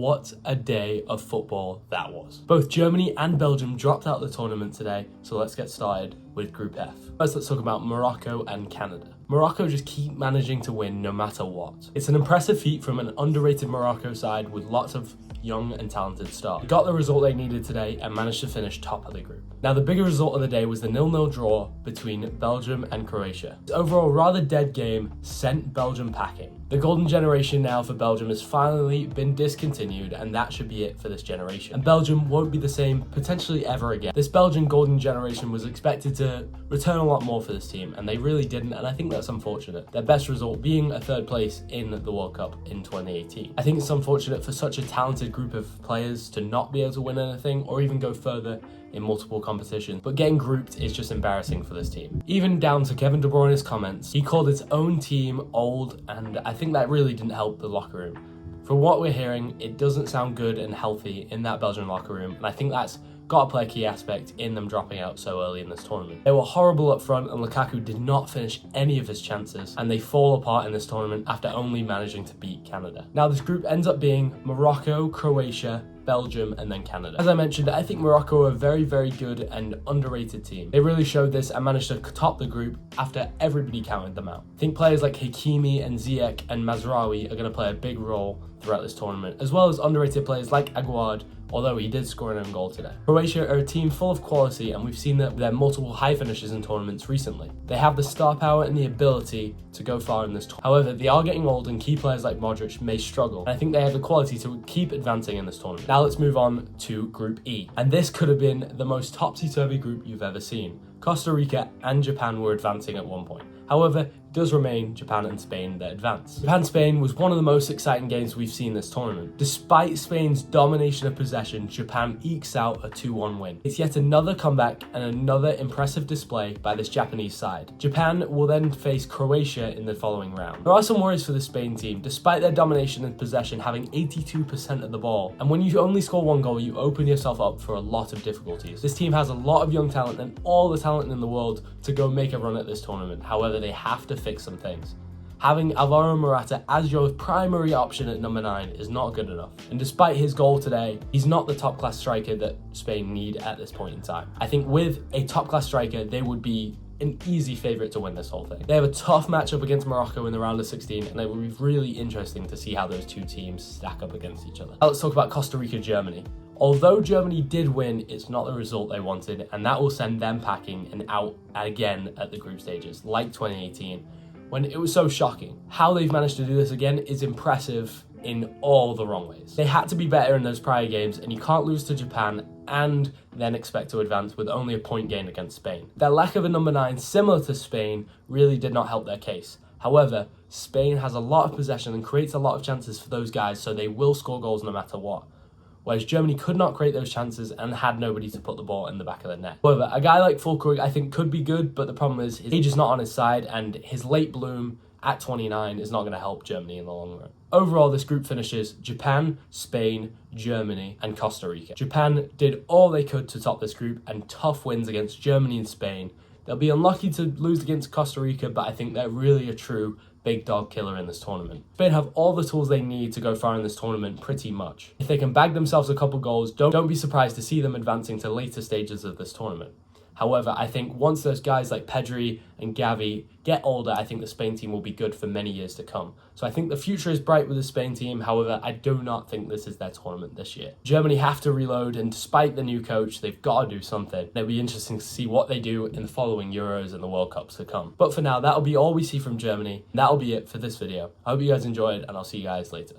What a day of football that was. Both Germany and Belgium dropped out of the tournament today, so let's get started with Group F. First, let's talk about Morocco and Canada. Morocco just keep managing to win no matter what. It's an impressive feat from an underrated Morocco side with lots of young and talented stars. They got the result they needed today and managed to finish top of the group. Now, the bigger result of the day was the 0-0 draw between Belgium and Croatia. This overall rather dead game sent Belgium packing. The golden generation now for Belgium has finally been discontinued, and that should be it for this generation. And Belgium won't be the same potentially ever again. This Belgian golden generation was expected to return a lot more for this team, and they really didn't, and I think that's unfortunate. Their best result being a third place in the World Cup in 2018. I think it's unfortunate for such a talented group of players to not be able to win anything or even go further in multiple competitions, but getting grouped is just embarrassing for this team. Even down to Kevin De Bruyne's comments, he called his own team old, and I think that really didn't help the locker room. From what we're hearing, it doesn't sound good and healthy in that Belgian locker room, and I think that's got to play a key aspect in them dropping out so early in this tournament. They were horrible up front, and Lukaku did not finish any of his chances, and they fall apart in this tournament after only managing to beat Canada. Now, this group ends up being Morocco, Croatia, Belgium, and then Canada. As I mentioned, I think Morocco are a very, very good and underrated team. They really showed this and managed to top the group after everybody counted them out. I think players like Hakimi and Ziyech and Mazraoui are going to play a big role throughout this tournament, as well as underrated players like Aguerd, although he did score an own goal today. Croatia are a team full of quality, and we've seen that with their multiple high finishes in tournaments recently. They have the star power and the ability to go far in this tournament. However, they are getting old, and key players like Modric may struggle, and I think they have the quality to keep advancing in this tournament. Now let's move on to Group E, and this could have been the most topsy-turvy group you've ever seen. Costa Rica and Japan were advancing at one point. However, it does remain Japan and Spain that advance. Japan-Spain was one of the most exciting games we've seen this tournament. Despite Spain's domination of possession, Japan ekes out a 2-1 win. It's yet another comeback and another impressive display by this Japanese side. Japan will then face Croatia in the following round. There are some worries for the Spain team, despite their domination in possession having 82% of the ball. And when you only score one goal, you open yourself up for a lot of difficulties. This team has a lot of young talent and all the talent in the world to go make a run at this tournament. However, they have to fix some things. Having Alvaro Morata as your primary option at number 9 is not good enough. And despite his goal today, he's not the top class striker that Spain need at this point in time. I think with a top class striker, they would be an easy favourite to win this whole thing. They have a tough matchup against Morocco in the round of 16, and it will be really interesting to see how those two teams stack up against each other. Now let's talk about Costa Rica, Germany. Although Germany did win, it's not the result they wanted, and that will send them packing and out again at the group stages, like 2018, when it was so shocking. How they've managed to do this again is impressive in all the wrong ways. They had to be better in those prior games, and you can't lose to Japan and then expect to advance with only a point gain against Spain. Their lack of a number 9 similar to Spain really did not help their case. However, Spain has a lot of possession and creates a lot of chances for those guys, so they will score goals no matter what. Whereas Germany could not create those chances and had nobody to put the ball in the back of the net. However, a guy like Fulkrug I think could be good, but the problem is his age is not on his side, and his late bloom at 29 is not going to help Germany in the long run. Overall, this group finishes Japan, Spain, Germany, and Costa Rica. Japan did all they could to top this group, and tough wins against Germany and Spain. They'll be unlucky to lose against Costa Rica, but I think they're really a true big dog killer in this tournament. Spain have all the tools they need to go far in this tournament pretty much. If they can bag themselves a couple goals, don't be surprised to see them advancing to later stages of this tournament. However, I think once those guys like Pedri and Gavi get older, I think the Spain team will be good for many years to come. So I think the future is bright with the Spain team. However, I do not think this is their tournament this year. Germany have to reload, and despite the new coach, they've got to do something. It'll be interesting to see what they do in the following Euros and the World Cups to come. But for now, that'll be all we see from Germany. That'll be it for this video. I hope you guys enjoyed, and I'll see you guys later.